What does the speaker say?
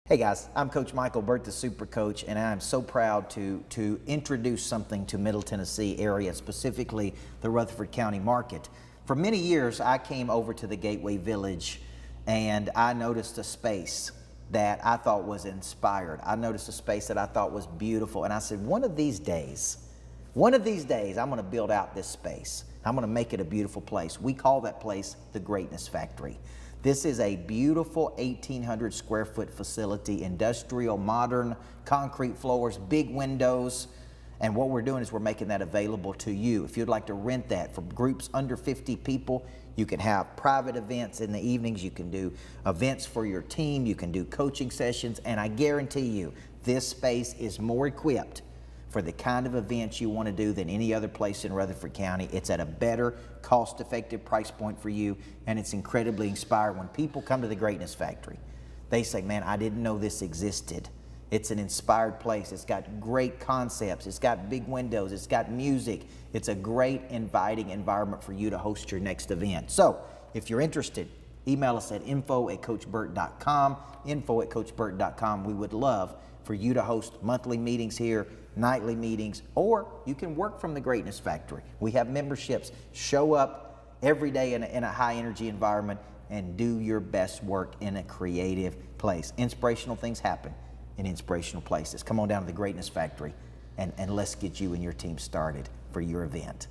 Hey guys, I'm Coach Michael Burt, the Super Coach, and I'm so proud to introduce something to Middle Tennessee area, specifically the Rutherford County market. For many years, I came over to the Gateway Village and I noticed a space that I thought was inspired. I noticed a space that I thought was beautiful, and I said, one of these days, I'm gonna build out this space. I'm gonna make it a beautiful place. We call that place the Greatness Factory. This is a beautiful 1,800 square foot facility, industrial, modern, concrete floors, big windows. And what we're doing is we're making that available to you. If you'd like to rent that for groups under 50 people, you can have private events in the evenings, you can do events for your team, you can do coaching sessions, and I guarantee you, this space is more equipped for the kind of events you want to do than any other place in Rutherford County. It's at a better, cost-effective price point for you, and it's incredibly inspiring. When people come to the Greatness Factory, they say, man, I didn't know this existed. It's an inspired place. It's got great concepts. It's got big windows. It's got music. It's a great, inviting environment for you to host your next event. So if you're interested, email us at info@coachburt.com, info@coachburt.com. We would love for you to host monthly meetings here, nightly meetings, or you can work from the Greatness Factory. We have memberships. Show up every day in a high energy environment and do your best work in a creative place. Inspirational things happen in inspirational places. Come on down to the Greatness Factory and let's get you and your team started for your event.